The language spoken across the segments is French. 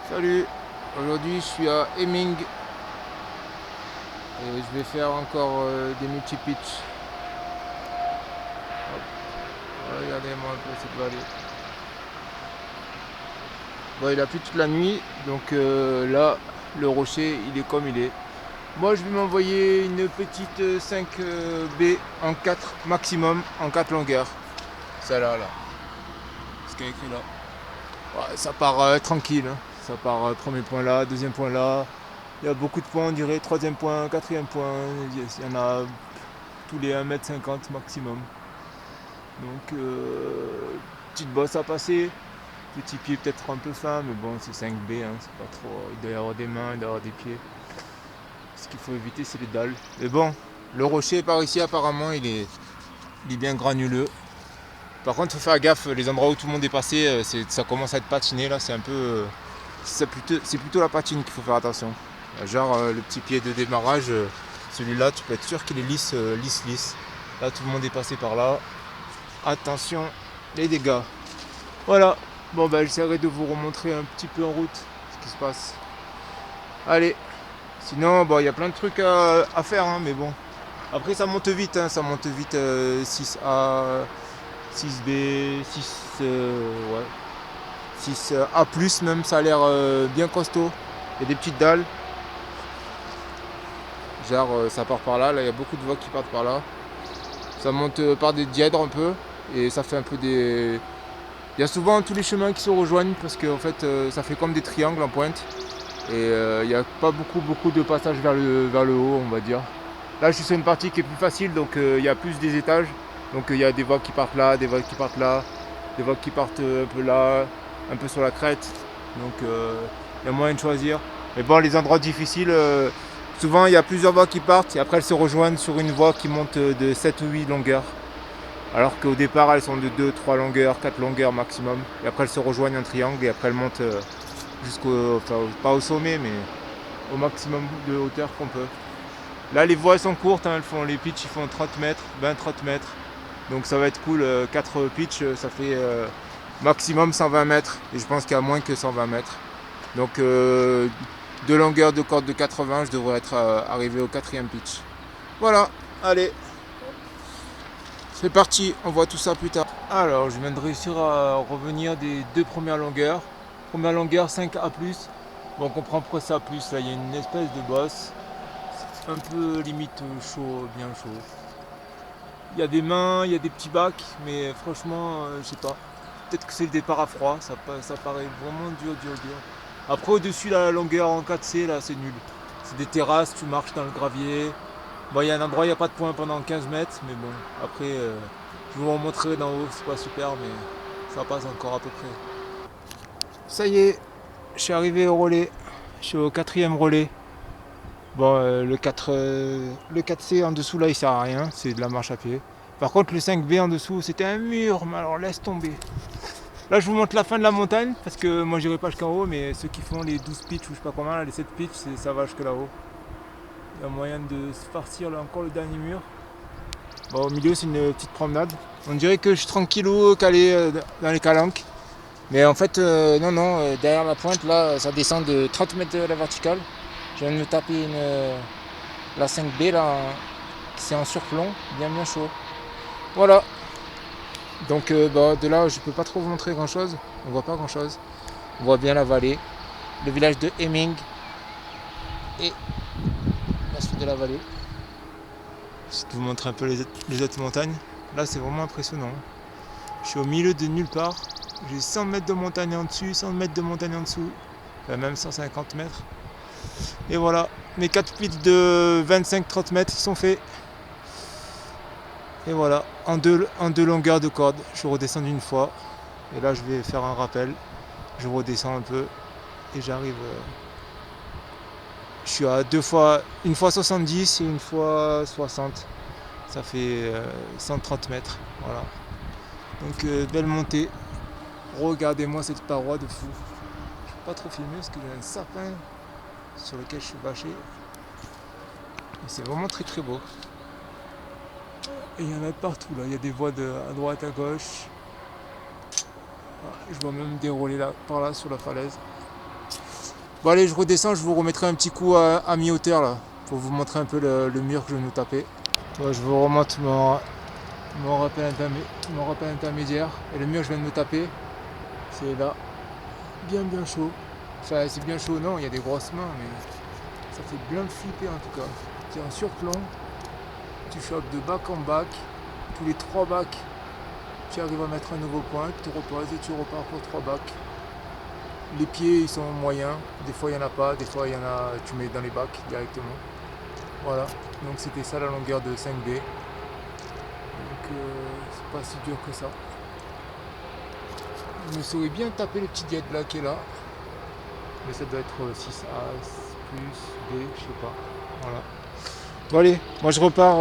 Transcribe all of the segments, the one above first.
Salut, aujourd'hui je suis à Hemming et je vais faire encore des multi-pitch. Regardez-moi un peu cette vallée. Bon, il a plu toute la nuit, donc là le rocher il est comme il est. Moi je vais m'envoyer une petite 5B en 4 maximum, en 4 longueurs. Celle-là, là. Ce qu'il y a écrit là. Ouais, ça part tranquille, hein. Ça part premier point là, deuxième point là. Il y a beaucoup de points, on dirait, troisième point, quatrième point. Il y en a tous les 1,50 m maximum. Donc, petite bosse à passer. Petit pied peut-être un peu fin, mais bon, c'est 5B, hein, c'est pas trop. Il doit y avoir des mains, il doit y avoir des pieds. Ce qu'il faut éviter, c'est les dalles. Mais bon, le rocher par ici, apparemment, il est bien granuleux. Par contre, il faut faire gaffe, les endroits où tout le monde est passé, ça commence à être patiné là, c'est un peu. C'est plutôt la patine qu'il faut faire attention. Genre le petit pied de démarrage, celui-là, tu peux être sûr qu'il est lisse, lisse. Là, tout le monde est passé par là. Attention, les dégâts. Voilà. Bon, ben, j'essaierai de vous remontrer un petit peu en route ce qui se passe. Allez. Sinon, bon, il y a plein de trucs à faire, hein, mais bon. Après, ça monte vite, hein, ça monte vite 6A, 6B, 6, ouais, 6A+, même, ça a l'air bien costaud. Il y a des petites dalles. Genre, ça part par là, il y a beaucoup de voies qui partent par là. Ça monte par des dièdres un peu, et ça fait un peu des... Il y a souvent tous les chemins qui se rejoignent, parce qu'en fait, ça fait comme des triangles en pointe. Et il n'y a pas beaucoup de passages vers le haut, on va dire. Là, je suis sur une partie qui est plus facile, donc il y a plus des étages. Donc il y a des voies qui partent là, des voies qui partent là, des voies qui partent un peu là, un peu sur la crête. Donc il y a moyen de choisir. Mais bon, les endroits difficiles, souvent il y a plusieurs voies qui partent et après elles se rejoignent sur une voie qui monte de 7 ou 8 longueurs. Alors qu'au départ elles sont de 2, 3 longueurs, 4 longueurs maximum. Et après elles se rejoignent en triangle et après elles montent jusqu'au, enfin pas au sommet mais au maximum de hauteur qu'on peut. Là les voies sont courtes, hein, les pitchs ils font 30 mètres, 20-30 mètres. Donc ça va être cool, 4 pitchs ça fait maximum 120 mètres. Et je pense qu'il y a moins que 120 mètres. Donc de longueur de corde de 80, je devrais être arrivé au quatrième pitch. Voilà, allez, c'est parti, on voit tout ça plus tard. Alors je viens de réussir à revenir des deux premières longueurs. Première longueur 5A+. Bon, on comprend pourquoi ça plus, là il y a une espèce de bosse. C'est un peu limite chaud, bien chaud. Il y a des mains, il y a des petits bacs, mais franchement, je sais pas. Peut-être que c'est le départ à froid, ça paraît vraiment dur. Après, au-dessus, la longueur en 4C, là, c'est nul. C'est des terrasses, tu marches dans le gravier. Bon, il y a un endroit, il n'y a pas de point pendant 15 mètres, mais bon, après, je vous remontrerai d'en haut, c'est pas super, mais ça passe encore à peu près. Ça y est, je suis arrivé au relais. Je suis au quatrième relais. Bon, le 4C en dessous, là, il sert à rien, c'est de la marche à pied. Par contre, le 5B en dessous, c'était un mur, mais alors laisse tomber. Là, je vous montre la fin de la montagne, parce que moi, j'irai pas jusqu'en haut, mais ceux qui font les 12 pitchs ou je sais pas comment, là, les 7 pitchs, ça va jusque là-haut. Il y a moyen de se farcir là encore le dernier mur. Bon, au milieu, c'est une petite promenade. On dirait que je suis tranquillou, calé dans les calanques. Mais en fait, non, derrière la pointe, là, ça descend de 30 mètres de la verticale. Je viens de me taper la 5B, là, c'est en surplomb, bien chaud. Voilà. Donc de là, je peux pas trop vous montrer grand chose. On voit pas grand chose. On voit bien la vallée, le village de Hemming et la suite de la vallée. Je vais vous montrer un peu les autres montagnes. Là, c'est vraiment impressionnant. Je suis au milieu de nulle part. J'ai 100 mètres de montagne en dessus, 100 mètres de montagne en dessous, enfin, même 150 mètres. Et voilà, mes 4 pitchs de 25-30 mètres sont faits. Et voilà, en deux longueurs de corde. Je suis redescendu une fois. Et là, je vais faire un rappel. Je redescends un peu. Et j'arrive. Je suis à une fois 70 et une fois 60. Ça fait 130 mètres. Voilà. Donc, belle montée. Regardez-moi cette paroi de fou. Je ne peux pas trop filmer parce que j'ai un sapin sur lequel je suis bâché. Et c'est vraiment très beau. Et il y en a partout là. Il y a des voies à droite, à gauche. Je vois même des relais là, par là sur la falaise. Bon allez, je redescends, je vous remettrai un petit coup à mi-hauteur là, pour vous montrer un peu le mur que je vais nous taper. Bon, je vous remonte mon rappel intermédiaire. Et le mur que je viens de me taper, c'est là, bien chaud. Enfin, c'est bien chaud, non, il y a des grosses mains, mais ça fait bien flipper en tout cas. Tu es en surplomb, tu chopes de bac en bac, tous les 3 bacs, tu arrives à mettre un nouveau point, tu te reposes et tu repars pour 3 bacs. Les pieds ils sont moyens, des fois il n'y en a pas, des fois il y en a, tu mets dans les bacs directement. Voilà, donc c'était ça la longueur de 5B. Donc c'est pas si dur que ça. Je me serais bien tapé le petit diète là qui est là. Mais ça doit être 6A plus B, je sais pas. Voilà. Bon allez, moi je repars,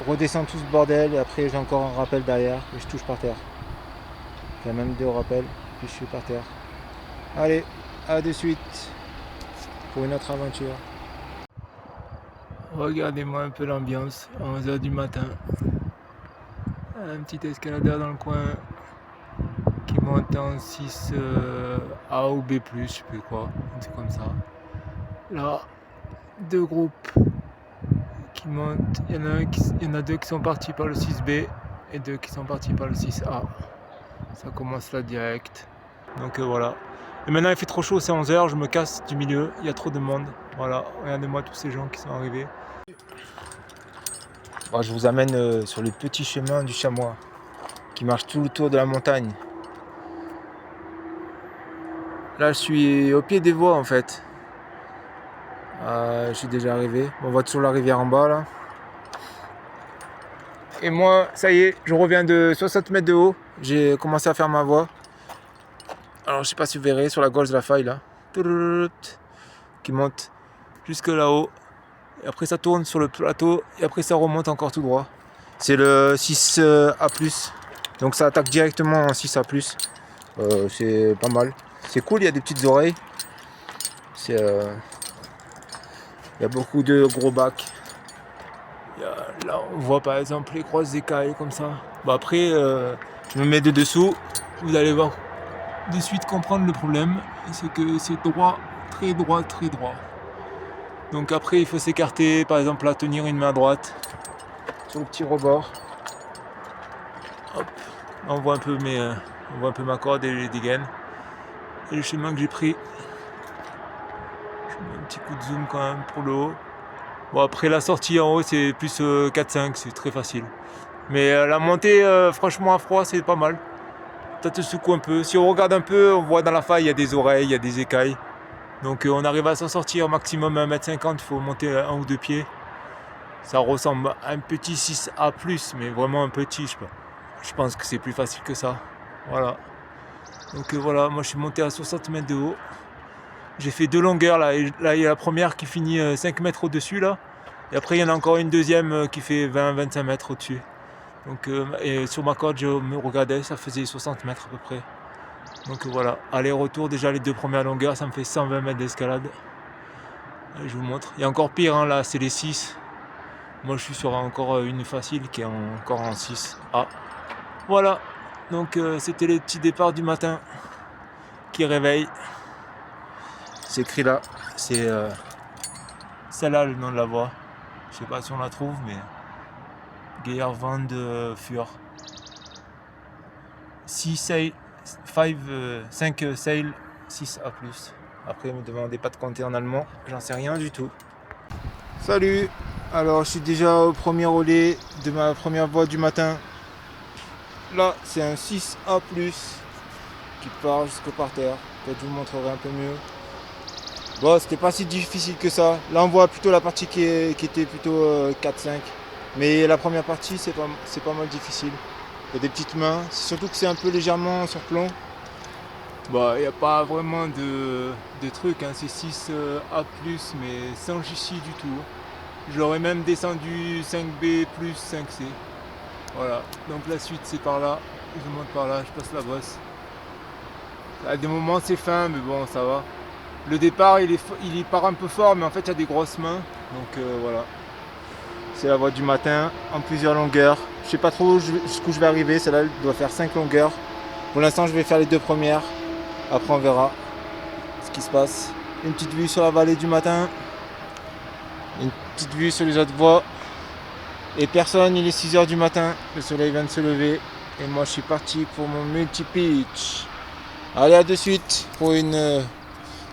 redescends tout ce bordel et après j'ai encore un rappel derrière et je touche par terre. J'ai même 2 rappels, puis je suis par terre. Allez, à de suite pour une autre aventure. Regardez-moi un peu l'ambiance, 11h du matin. Un petit escaladeur dans le coin qui monte en 6A ou B+, je sais plus quoi, c'est comme ça. Là, 2 groupes qui montent, il y en a 2 qui sont partis par le 6B et 2 qui sont partis par le 6A. Ça commence là direct. Donc voilà. Et maintenant il fait trop chaud, c'est 11h, je me casse du milieu, il y a trop de monde. Voilà, regardez-moi tous ces gens qui sont arrivés. Bon, je vous amène sur les petits chemins du chamois qui marchent tout le tour de la montagne. Là je suis au pied des voies en fait. Je suis déjà arrivé. On voit toujours la rivière en bas là. Et moi, ça y est, je reviens de 60 mètres de haut. J'ai commencé à faire ma voie. Alors je sais pas si vous verrez sur la gauche de la faille là. Qui monte jusque là-haut. Et après ça tourne sur le plateau. Et après ça remonte encore tout droit. C'est le 6A+. Donc ça attaque directement en 6A+. C'est pas mal. C'est cool, il y a des petites oreilles. Il y a beaucoup de gros bacs. Là on voit par exemple les grosses écailles comme ça. Bon après je me mets de dessous. Vous allez voir de suite comprendre le problème. C'est que c'est droit, très droit. Donc après il faut s'écarter, par exemple là tenir une main droite sur le petit rebord. Hop, on voit un peu ma corde et les dégaines. Et le chemin que j'ai pris. Je mets un petit coup de zoom quand même pour le haut. Bon après la sortie en haut c'est plus 4-5, c'est très facile. Mais la montée franchement à froid c'est pas mal. Ça te secoue un peu. Si on regarde un peu, on voit dans la faille il y a des oreilles, il y a des écailles. Donc on arrive à s'en sortir maximum à 1,50 m, il faut monter 1 ou 2 pieds. Ça ressemble à un petit 6A+, mais vraiment un petit, je pense que c'est plus facile que ça. Voilà. Donc voilà, moi je suis monté à 60 mètres de haut. J'ai fait 2 longueurs là, et là il y a la première qui finit 5 mètres au-dessus là. Et après il y en a encore une deuxième qui fait 20-25 mètres au-dessus. Donc et sur ma corde je me regardais, ça faisait 60 mètres à peu près. Donc voilà, aller-retour déjà les 2 premières longueurs, ça me fait 120 mètres d'escalade. Je vous montre. Il y a encore pire hein, là, c'est les 6. Moi je suis sur encore une facile qui est encore en 6A. Voilà, donc c'était les petits départs du matin qui réveillent. C'est écrit là, c'est celle-là le nom de la voie. Je sais pas si on la trouve, mais Gaillard Van de Fur. 5 sail, 6A+. Après, me demandez pas de compter en allemand, j'en sais rien du tout. Salut, alors je suis déjà au premier relais de ma première voie du matin. Là, c'est un 6A+, qui part jusqu'au parterre. Peut-être je vous montrerai un peu mieux. Bon, c'était pas si difficile que ça. Là, on voit plutôt la partie qui était plutôt 4-5. Mais la première partie, c'est pas mal difficile. Il y a des petites mains, surtout que c'est un peu légèrement sur plomb. Bah, il n'y a pas vraiment de truc, hein. C'est 6A+, mais sans chichi du tout. J'aurais même descendu 5B plus 5C. Voilà, donc la suite c'est par là. Je monte par là, je passe la bosse. À des moments c'est fin, mais bon, ça va. Le départ il part un peu fort, mais en fait il y a des grosses mains. Donc voilà. C'est la voie du matin en plusieurs longueurs. Je sais pas trop jusqu'où je vais arriver. Celle-là doit faire 5 longueurs. Pour l'instant je vais faire les 2 premières. Après on verra. ce qui se passe. Une petite vue sur la vallée du matin. Une petite vue sur les autres voies. Et personne, il est 6 h du matin. Le soleil vient de se lever. Et moi je suis parti pour mon multi-pitch. Allez, à de suite pour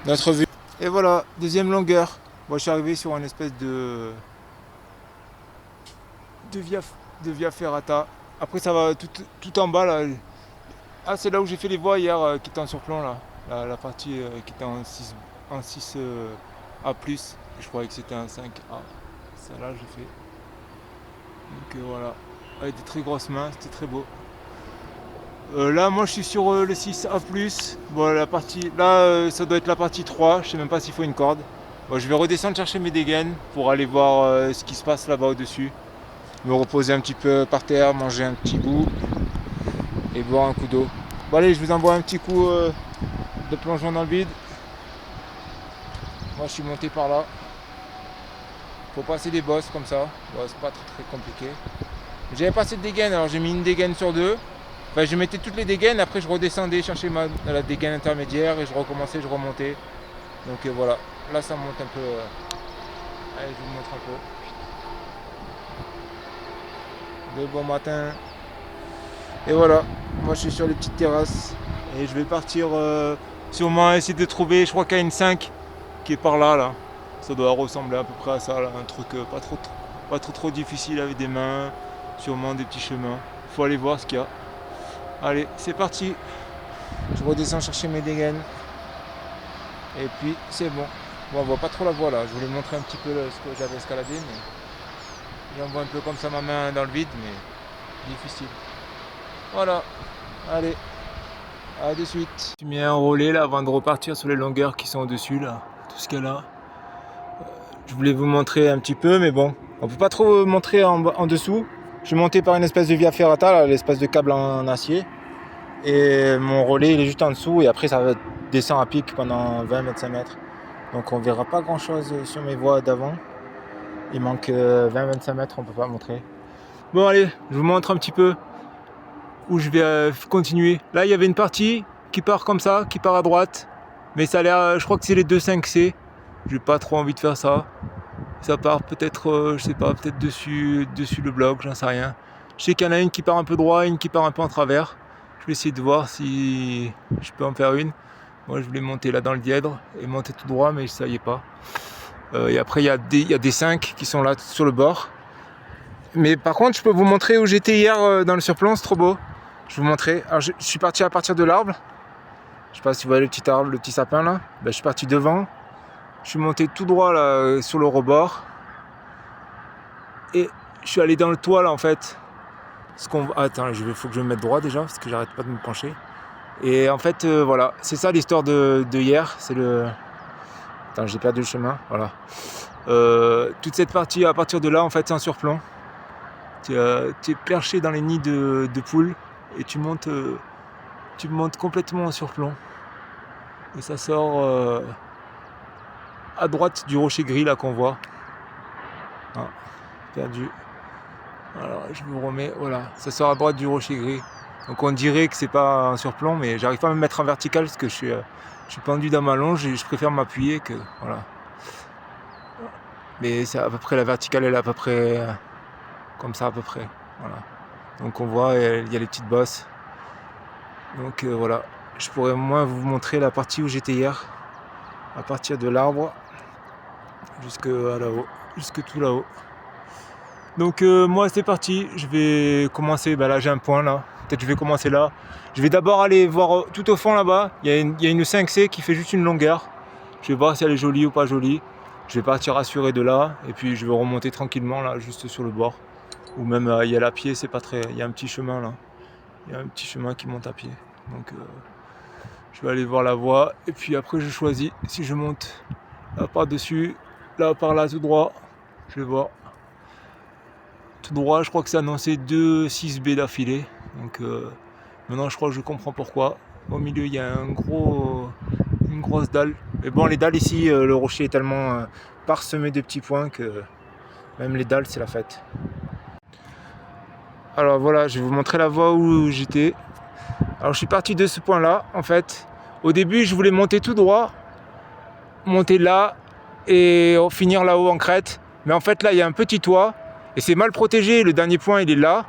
notre vue. Et voilà, deuxième longueur. Moi je suis arrivé sur une espèce de via ferrata. Après ça va tout en bas là. Ah, c'est là où j'ai fait les voies hier qui étaient en surplomb là. La partie qui était en 6 A+. Je croyais que c'était un 5A. Celle-là j'ai fait. Donc voilà. Avec des très grosses mains, c'était très beau. Là moi je suis sur le 6A+. Bon, la partie. Là ça doit être la partie 3. Je sais même pas s'il faut une corde. Bon, je vais redescendre chercher mes dégaines pour aller voir ce qui se passe là-bas au-dessus. Me reposer un petit peu par terre, manger un petit bout et boire un coup d'eau. Bon allez, je vous envoie un petit coup de plongeon dans le vide. Moi je suis monté par là. Faut passer des bosses comme ça. Bon, c'est pas très compliqué. J'avais pas assez de dégaines, alors j'ai mis une dégaine sur deux. Enfin, je mettais toutes les dégaines, après je redescendais chercher la dégaine intermédiaire et je recommençais, je remontais. Donc voilà, là ça monte un peu. Allez, je vous montre un peu. De bon matin. Et voilà, moi je suis sur les petites terrasses et je vais partir sûrement essayer de trouver, je crois qu'il y a une 5 qui est par là. Ça doit ressembler à peu près à ça, là. Un truc pas trop difficile avec des mains, sûrement des petits chemins. Faut aller voir ce qu'il y a. Allez, c'est parti. Je redescends chercher mes dégaines. Et puis c'est bon. Bon, on voit pas trop la voie là. Je voulais montrer un petit peu ce que j'avais escaladé, mais j'envoie un peu comme ça ma main dans le vide, mais difficile. Voilà. Allez. À de suite. Je mets un relais là avant de repartir sur les longueurs qui sont au-dessus là. Tout ce qu'il y a là. Je voulais vous montrer un petit peu, mais bon. On peut pas trop montrer en dessous. Je suis monté par une espèce de via ferrata, là, l'espèce de câble en acier. Et mon relais il est juste en dessous et après ça descend à pic pendant 20-25 mètres. Donc on verra pas grand chose sur mes voies d'avant. Il manque 20-25 mètres, on peut pas montrer. Bon allez, je vous montre un petit peu où je vais continuer. Là il y avait une partie qui part comme ça, qui part à droite. Mais ça a l'air, je crois que c'est les 2,5C. J'ai pas trop envie de faire ça. Ça part peut-être, je sais pas, peut-être dessus le bloc, j'en sais rien. Je sais qu'il y en a une qui part un peu droit, une qui part un peu en travers. Je vais essayer de voir si je peux en faire une. Moi je voulais monter là dans le dièdre et monter tout droit, mais ça y est pas. Et après il y a des 5 qui sont là sur le bord. Mais par contre je peux vous montrer où j'étais hier dans le surplomb, c'est trop beau. Je vais vous montrer. Alors je suis parti à partir de l'arbre. Je sais pas si vous voyez le petit arbre, le petit sapin là. Ben, je suis parti devant. Je suis monté tout droit là sur le rebord. Et je suis allé dans le toit là en fait. Attends, faut que je me mette droit déjà parce que j'arrête pas de me pencher. Et en fait voilà, c'est ça l'histoire de hier. C'est le. Attends, j'ai perdu le chemin. Voilà. Toute cette partie à partir de là en fait c'est en surplomb. Tu es perché dans les nids de poules et tu montes complètement en surplomb. Et ça sort à droite du rocher gris là qu'on voit. Ah, perdu. Alors je me remets, voilà, ça sort à droite du rocher gris. Donc on dirait que c'est pas un surplomb, mais j'arrive pas à me mettre en vertical parce que je suis pendu dans ma longe et je préfère m'appuyer que voilà. Mais c'est à peu près la verticale, elle est à peu près comme ça à peu près. Voilà. Donc on voit, il y a les petites bosses. Donc voilà, je pourrais au moins vous montrer la partie où j'étais hier, à partir de l'arbre jusque là-haut, jusque tout là-haut. Donc moi c'est parti, je vais commencer, là j'ai un point là, peut-être je vais commencer là. Je vais d'abord aller voir tout au fond là-bas, il y a une 5C qui fait juste une longueur. Je vais voir si elle est jolie ou pas jolie. Je vais partir assuré de là et puis je vais remonter tranquillement là, juste sur le bord. Ou même il y a la pied, c'est pas très. Il y a un petit chemin là. Il y a un petit chemin qui monte à pied. Donc je vais aller voir la voie et puis après je choisis si je monte là par dessus, là par là tout droit. Je vais voir. Tout droit, je crois que c'est annoncé 2 6B d'affilée. Donc maintenant je crois que je comprends pourquoi. Au milieu il y a une grosse dalle. Mais bon, les dalles ici, le rocher est tellement parsemé de petits points que même les dalles c'est la fête. Alors voilà, je vais vous montrer la voie où j'étais. Alors je suis parti de ce point là en fait. Au début je voulais monter tout droit monter là et finir là-haut en crête. Mais en fait là il y a un petit toit et c'est mal protégé, le dernier point il est là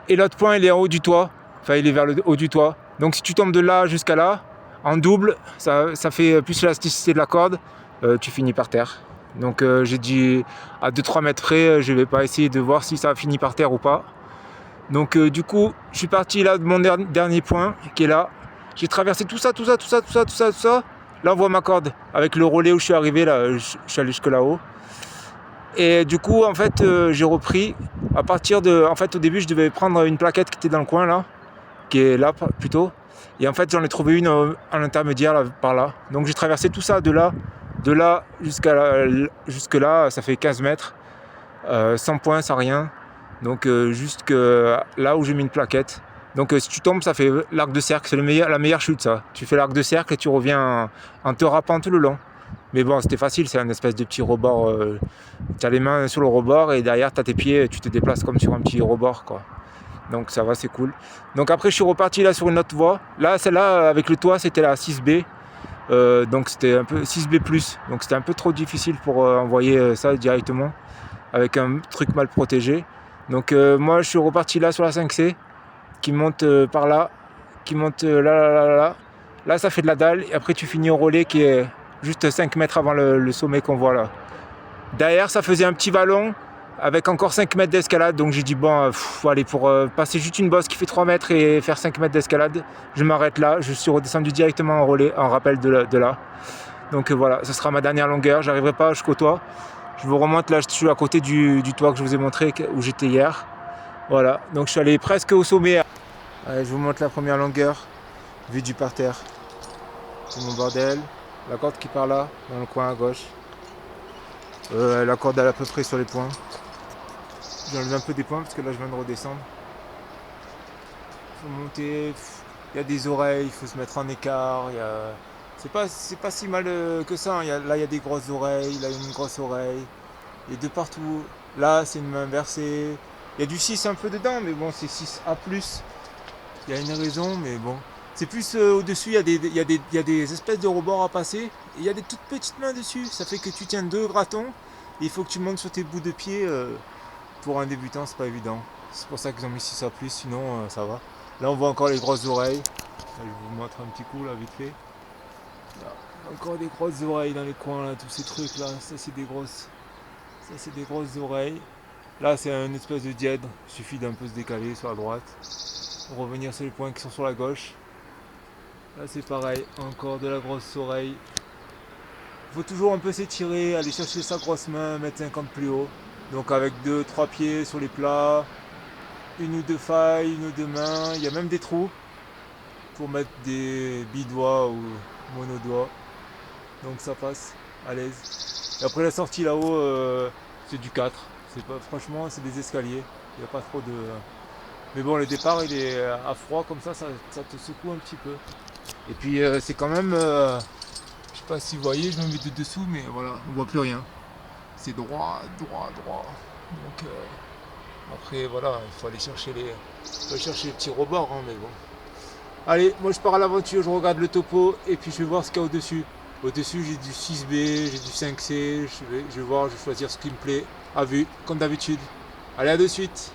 et l'autre point il est en haut du toit, enfin il est vers le haut du toit. Donc si tu tombes de là jusqu'à là, en double, ça fait plus l'élasticité de la corde, tu finis par terre. Donc j'ai dit à 2-3 mètres près, je vais pas essayer de voir si ça a fini par terre ou pas. Donc du coup je suis parti là de mon dernier point qui est là. J'ai traversé tout ça. Là on voit ma corde avec le relais où je suis arrivé là, je suis allé jusque là-haut. Et du coup, en fait, j'ai repris à partir de... En fait, au début, je devais prendre une plaquette qui était dans le coin, là, qui est là, plutôt. Et en fait, j'en ai trouvé une en intermédiaire, là, par là. Donc, j'ai traversé tout ça de là jusque là, ça fait 15 mètres, sans point, sans rien. Donc, jusque là où j'ai mis une plaquette. Donc, si tu tombes, ça fait l'arc de cercle. C'est la meilleure chute, ça. Tu fais l'arc de cercle et tu reviens en te râpant tout le long. Mais bon, c'était facile, c'est un espèce de petit rebord. Tu as les mains sur le rebord et derrière, tu as tes pieds, tu te déplaces comme sur un petit rebord, quoi. Donc ça va, c'est cool. Donc après, je suis reparti là sur une autre voie. Là, celle-là, avec le toit, c'était la 6B. Donc c'était un peu 6B+. Donc c'était un peu trop difficile pour envoyer ça directement avec un truc mal protégé. Donc moi, je suis reparti là sur la 5C qui monte par là, qui monte là. Là, ça fait de la dalle. Et après, tu finis au relais qui est juste 5 mètres avant le sommet qu'on voit là. Derrière, ça faisait un petit vallon avec encore 5 mètres d'escalade. Donc j'ai dit, bon, allez, pour passer juste une bosse qui fait 3 mètres et faire 5 mètres d'escalade, je m'arrête là. Je suis redescendu directement en relais, en rappel de là. Donc voilà, ce sera ma dernière longueur. J'arriverai pas jusqu'au toit. Je vous remonte là, je suis à côté du toit que je vous ai montré, où j'étais hier. Voilà, donc je suis allé presque au sommet. Allez, je vous montre la première longueur, vue du parterre. C'est mon bordel. La corde qui part là, dans le coin à gauche. La corde elle est à peu près sur les points. J'enlève un peu des points parce que là je viens de redescendre. Il faut monter, il y a des oreilles, il faut se mettre en écart. C'est pas si mal que ça. Là il y a des grosses oreilles, là il y a une grosse oreille. Et de partout. Là c'est une main inversée. Il y a du 6 un peu dedans, mais bon c'est 6A+. Il y a une raison, mais bon. C'est plus au-dessus, il y a des espèces de rebords à passer. Et il y a des toutes petites mains dessus. Ça fait que tu tiens 2 gratons. Et il faut que tu montes sur tes bouts de pied. Pour un débutant, c'est pas évident. C'est pour ça qu'ils ont mis 6A+, sinon ça va. Là, on voit encore les grosses oreilles. Là, je vous montre un petit coup, là, vite fait. Là, encore des grosses oreilles dans les coins, là, tous ces trucs-là. Ça, c'est des grosses oreilles. Là, c'est une espèce de dièdre. Il suffit d'un peu se décaler sur la droite. Pour revenir sur les points qui sont sur la gauche. Là c'est pareil, encore de la grosse oreille. Il faut toujours un peu s'étirer, aller chercher sa grosse main, mettre 50 plus haut. Donc avec 2-3 pieds sur les plats, une ou deux failles, une ou deux mains. Il y a même des trous pour mettre des bidoigts ou monodoigts. Donc ça passe à l'aise. Et après la sortie là-haut, c'est du 4. Franchement, c'est des escaliers. Il n'y a pas trop de... Mais bon, le départ, il est à froid comme ça te secoue un petit peu. Et puis c'est quand même, je sais pas si vous voyez, je me mets de dessous, mais voilà, on voit plus rien. C'est droit. Donc après voilà, il faut aller chercher les petits rebords, hein, mais bon. Allez, moi je pars à l'aventure, je regarde le topo et puis je vais voir ce qu'il y a au-dessus. Au-dessus j'ai du 6B, j'ai du 5C, je vais voir, je vais choisir ce qui me plaît, à vue, comme d'habitude. Allez, à de suite.